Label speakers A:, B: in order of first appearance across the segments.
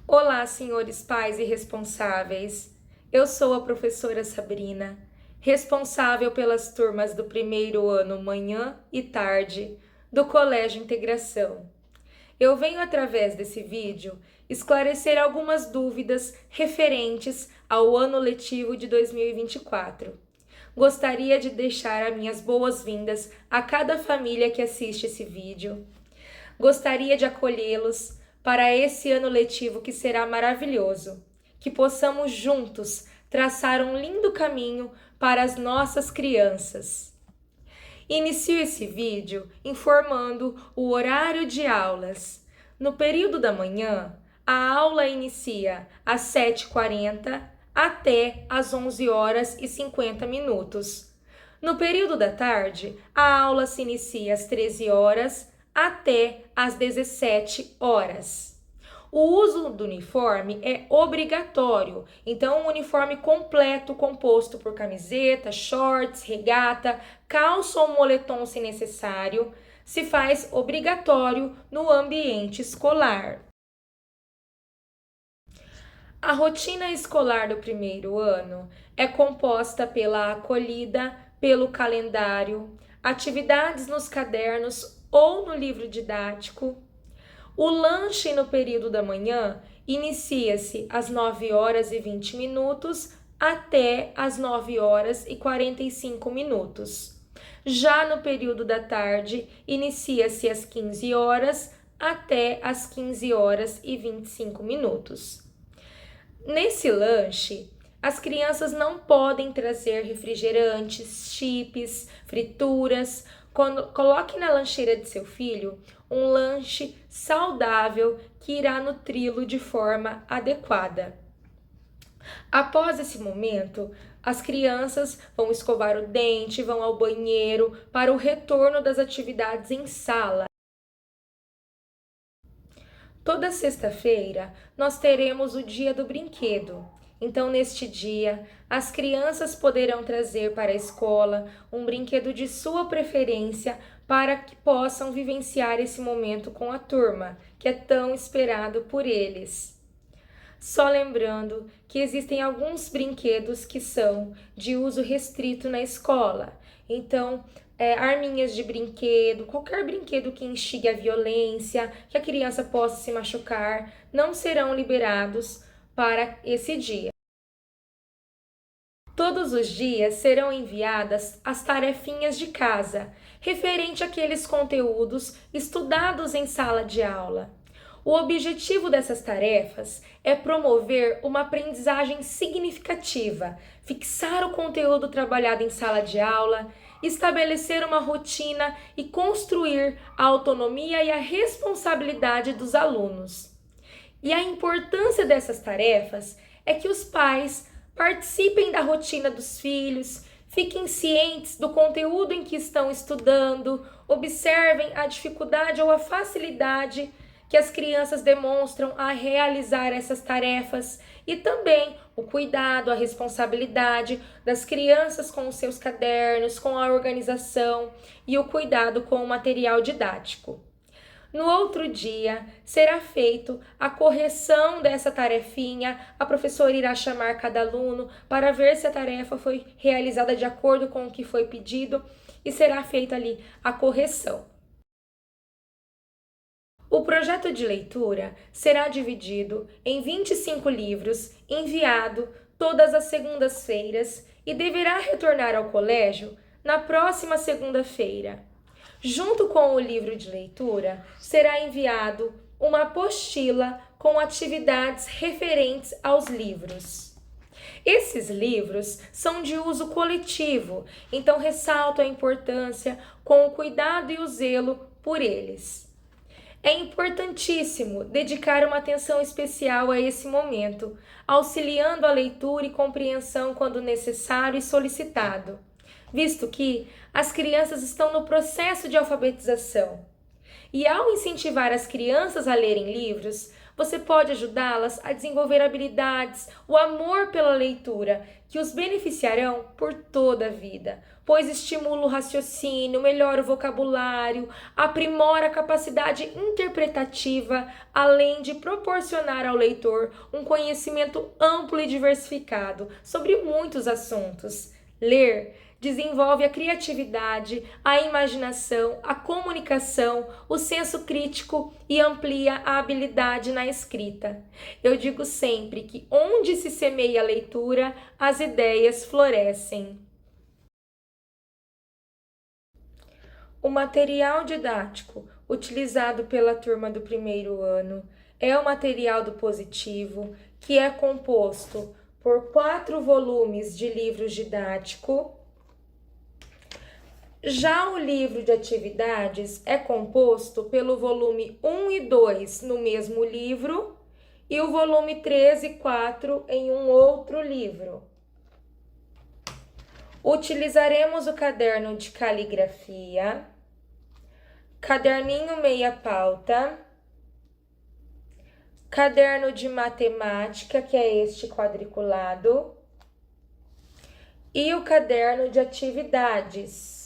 A: Olá, senhores pais e responsáveis. Eu sou a professora Sabrina, responsável pelas turmas do primeiro ano manhã e tarde do Colégio Integração. Eu venho através desse vídeo esclarecer algumas dúvidas referentes ao ano letivo de 2024. Gostaria de deixar as minhas boas-vindas a cada família que assiste esse vídeo. Gostaria de acolhê-los para esse ano letivo que será maravilhoso, que possamos juntos traçar um lindo caminho para as nossas crianças. Inicio esse vídeo informando o horário de aulas. No período da manhã, a aula inicia às 7h40 até às 11h50. No período da tarde, a aula se inicia às 13 horas até às 17 horas. O uso do uniforme é obrigatório, então um uniforme completo composto por camiseta, shorts, regata, calça ou moletom se necessário, se faz obrigatório no ambiente escolar. A rotina escolar do primeiro ano é composta pela acolhida, pelo calendário, atividades nos cadernos ou no livro didático. O lanche no período da manhã inicia-se às 9h20 até às 9h45. Já no período da tarde, inicia-se às 15 horas até às 15h25. Nesse lanche, as crianças não podem trazer refrigerantes, chips, frituras. Coloque na lancheira de seu filho um lanche saudável que irá nutri-lo de forma adequada. Após esse momento, as crianças vão escovar o dente, vão ao banheiro para o retorno das atividades em sala. Toda sexta-feira, nós teremos o Dia do Brinquedo. Então, neste dia, as crianças poderão trazer para a escola um brinquedo de sua preferência para que possam vivenciar esse momento com a turma, que é tão esperado por eles. Só lembrando que existem alguns brinquedos que são de uso restrito na escola. Então, arminhas de brinquedo, qualquer brinquedo que instigue a violência, que a criança possa se machucar, não serão liberados para esse dia. Todos os dias serão enviadas as tarefinhas de casa, referente àqueles conteúdos estudados em sala de aula. O objetivo dessas tarefas é promover uma aprendizagem significativa, fixar o conteúdo trabalhado em sala de aula, estabelecer uma rotina e construir a autonomia e a responsabilidade dos alunos. E a importância dessas tarefas é que os pais participem da rotina dos filhos, fiquem cientes do conteúdo em que estão estudando, observem a dificuldade ou a facilidade que as crianças demonstram a realizar essas tarefas e também o cuidado, a responsabilidade das crianças com os seus cadernos, com a organização e o cuidado com o material didático. No outro dia, será feito a correção dessa tarefinha, a professora irá chamar cada aluno para ver se a tarefa foi realizada de acordo com o que foi pedido e será feita ali a correção. O projeto de leitura será dividido em 25 livros, enviado todas as segundas-feiras e deverá retornar ao colégio na próxima segunda-feira. Junto com o livro de leitura, será enviado uma apostila com atividades referentes aos livros. Esses livros são de uso coletivo, então ressalto a importância com o cuidado e o zelo por eles. É importantíssimo dedicar uma atenção especial a esse momento, auxiliando a leitura e compreensão quando necessário e solicitado, visto que as crianças estão no processo de alfabetização. E ao incentivar as crianças a lerem livros, você pode ajudá-las a desenvolver habilidades, o amor pela leitura, que os beneficiarão por toda a vida, pois estimula o raciocínio, melhora o vocabulário, aprimora a capacidade interpretativa, além de proporcionar ao leitor um conhecimento amplo e diversificado sobre muitos assuntos. Ler desenvolve a criatividade, a imaginação, a comunicação, o senso crítico e amplia a habilidade na escrita. Eu digo sempre que onde se semeia a leitura, as ideias florescem. O material didático utilizado pela turma do primeiro ano é o material do positivo, que é composto por 4 volumes de livro didático. Já o livro de atividades é composto pelo volume 1 e 2 no mesmo livro e o volume 3 e 4 em um outro livro. Utilizaremos o caderno de caligrafia, caderninho meia pauta, caderno de matemática, que é este quadriculado, e o caderno de atividades.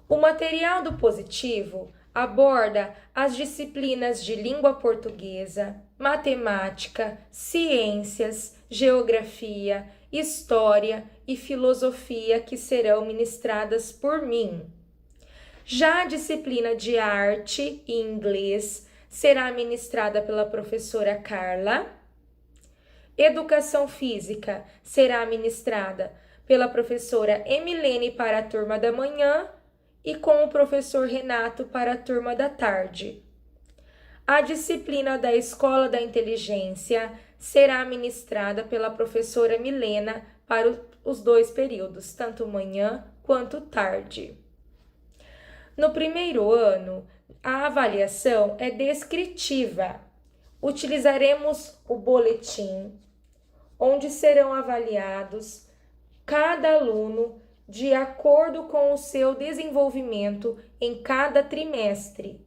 A: O material do positivo aborda as disciplinas de língua portuguesa, matemática, ciências, geografia, história e filosofia que serão ministradas por mim. Já a disciplina de arte e inglês será ministrada pela professora Carla. Educação física será ministrada pela professora Emilene para a turma da manhã e com o professor Renato para a turma da tarde. A disciplina da Escola da Inteligência será ministrada pela professora Milena para os 2 períodos, tanto manhã quanto tarde. No primeiro ano, a avaliação é descritiva. Utilizaremos o boletim, onde serão avaliados cada aluno de acordo com o seu desenvolvimento em cada trimestre.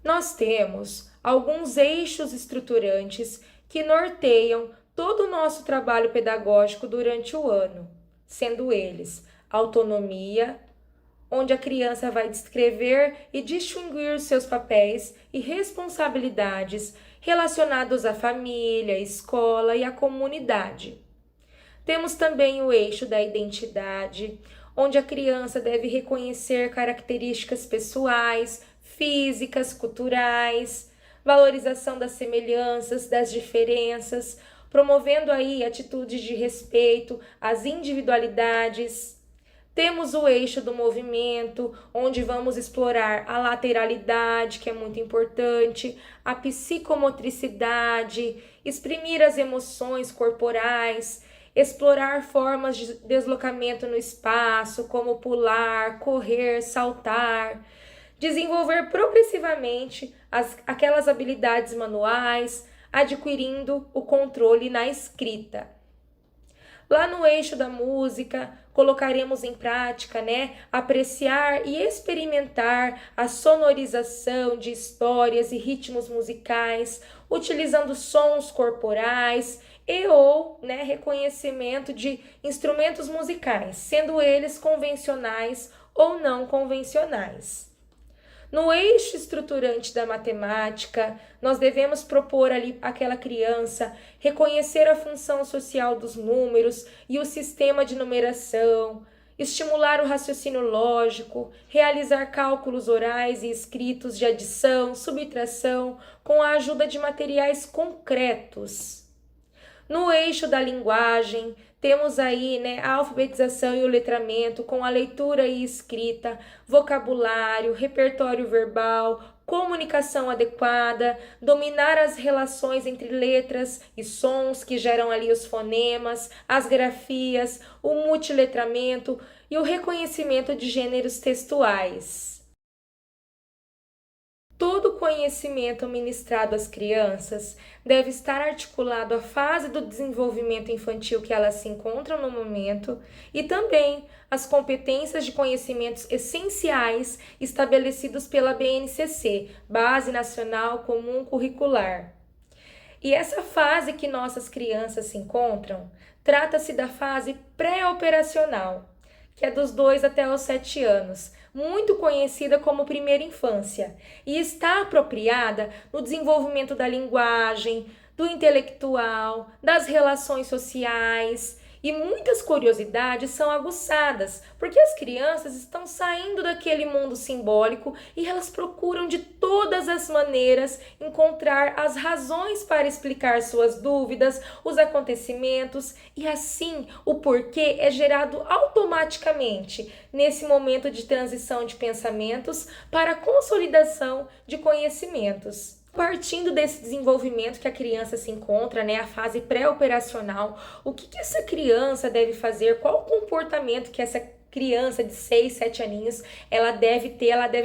A: Nós temos alguns eixos estruturantes que norteiam todo o nosso trabalho pedagógico durante o ano, sendo eles autonomia, onde a criança vai descrever e distinguir os seus papéis e responsabilidades relacionados à família, à escola e à comunidade. Temos também o eixo da identidade, onde a criança deve reconhecer características pessoais, físicas, culturais, valorização das semelhanças, das diferenças, promovendo aí atitudes de respeito às individualidades. Temos o eixo do movimento, onde vamos explorar a lateralidade, que é muito importante, a psicomotricidade, exprimir as emoções corporais, explorar formas de deslocamento no espaço, como pular, correr, saltar, desenvolver progressivamente aquelas habilidades manuais, adquirindo o controle na escrita. Lá no eixo da música, colocaremos em prática, apreciar e experimentar a sonorização de histórias e ritmos musicais, utilizando sons corporais e ou reconhecimento de instrumentos musicais, sendo eles convencionais ou não convencionais. No eixo estruturante da matemática, nós devemos propor ali àquela criança reconhecer a função social dos números e o sistema de numeração, estimular o raciocínio lógico, realizar cálculos orais e escritos de adição, subtração, com a ajuda de materiais concretos. No eixo da linguagem, temos aí a alfabetização e o letramento com a leitura e escrita, vocabulário, repertório verbal, comunicação adequada, dominar as relações entre letras e sons que geram ali os fonemas, as grafias, o multiletramento e o reconhecimento de gêneros textuais. Todo conhecimento ministrado às crianças deve estar articulado à fase do desenvolvimento infantil que elas se encontram no momento e também às competências de conhecimentos essenciais estabelecidos pela BNCC, Base Nacional Comum Curricular. E essa fase que nossas crianças se encontram, trata-se da fase pré-operacional, que é dos 2 até os 7 anos, muito conhecida como primeira infância, e está apropriada no desenvolvimento da linguagem, do intelectual, das relações sociais, e muitas curiosidades são aguçadas, porque as crianças estão saindo daquele mundo simbólico e elas procuram de todas as maneiras encontrar as razões para explicar suas dúvidas, os acontecimentos, e assim o porquê é gerado automaticamente nesse momento de transição de pensamentos para a consolidação de conhecimentos. Partindo desse desenvolvimento que a criança se encontra, a fase pré-operacional, o que essa criança deve fazer, qual o comportamento que essa criança de 6, 7 aninhos, ela deve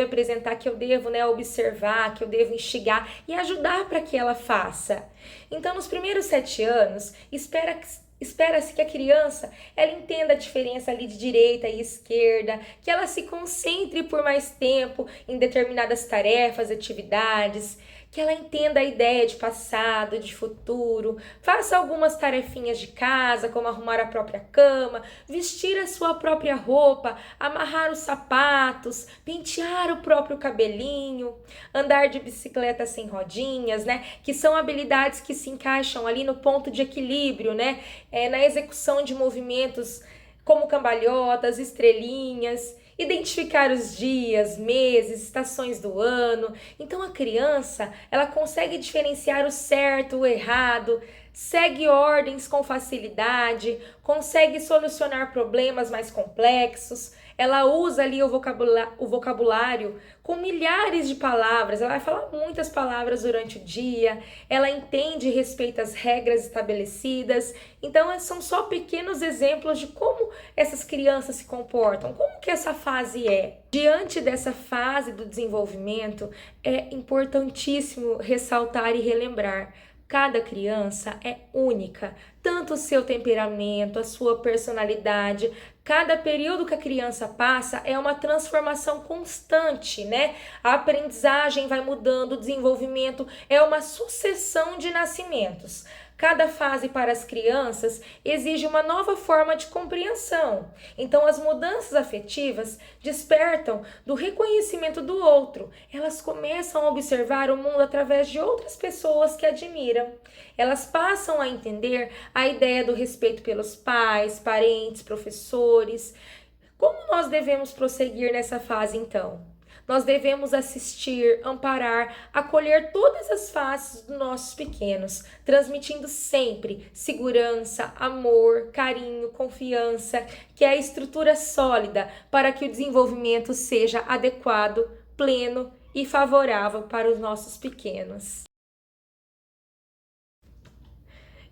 A: apresentar, que eu devo observar, que eu devo instigar e ajudar para que ela faça. Então, nos primeiros 7 anos, espera-se que a criança ela entenda a diferença ali de direita e esquerda, que ela se concentre por mais tempo em determinadas tarefas, atividades, que ela entenda a ideia de passado, de futuro, faça algumas tarefinhas de casa, como arrumar a própria cama, vestir a sua própria roupa, amarrar os sapatos, pentear o próprio cabelinho, andar de bicicleta sem rodinhas, que são habilidades que se encaixam ali no ponto de equilíbrio, na execução de movimentos como cambalhotas, estrelinhas, identificar os dias, meses, estações do ano. Então a criança, ela consegue diferenciar o certo, o errado, segue ordens com facilidade, consegue solucionar problemas mais complexos. Ela usa ali o vocabulário com milhares de palavras, ela vai falar muitas palavras durante o dia, ela entende e respeita as regras estabelecidas. Então, são só pequenos exemplos de como essas crianças se comportam, como que essa fase é. Diante dessa fase do desenvolvimento, é importantíssimo ressaltar e relembrar: cada criança é única, tanto o seu temperamento, a sua personalidade. Cada período que a criança passa é uma transformação constante, A aprendizagem vai mudando, o desenvolvimento é uma sucessão de nascimentos. Cada fase para as crianças exige uma nova forma de compreensão. Então, as mudanças afetivas despertam do reconhecimento do outro. Elas começam a observar o mundo através de outras pessoas que admiram. Elas passam a entender a ideia do respeito pelos pais, parentes, professores. Como nós devemos prosseguir nessa fase, então? Nós devemos assistir, amparar, acolher todas as faces dos nossos pequenos, transmitindo sempre segurança, amor, carinho, confiança, que é a estrutura sólida para que o desenvolvimento seja adequado, pleno e favorável para os nossos pequenos.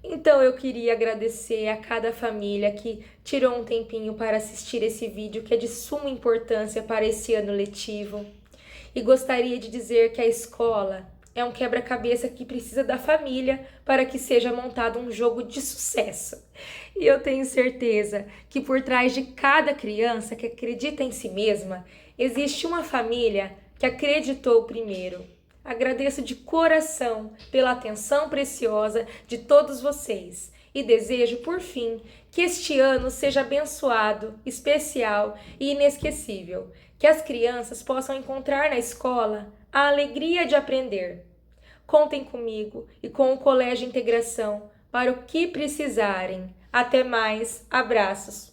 A: Então eu queria agradecer a cada família que tirou um tempinho para assistir esse vídeo, que é de suma importância para esse ano letivo. E gostaria de dizer que a escola é um quebra-cabeça que precisa da família para que seja montado um jogo de sucesso. E eu tenho certeza que por trás de cada criança que acredita em si mesma, existe uma família que acreditou primeiro. Agradeço de coração pela atenção preciosa de todos vocês e desejo, por fim, que este ano seja abençoado, especial e inesquecível. Que as crianças possam encontrar na escola a alegria de aprender. Contem comigo e com o Colégio Integração para o que precisarem. Até mais, abraços!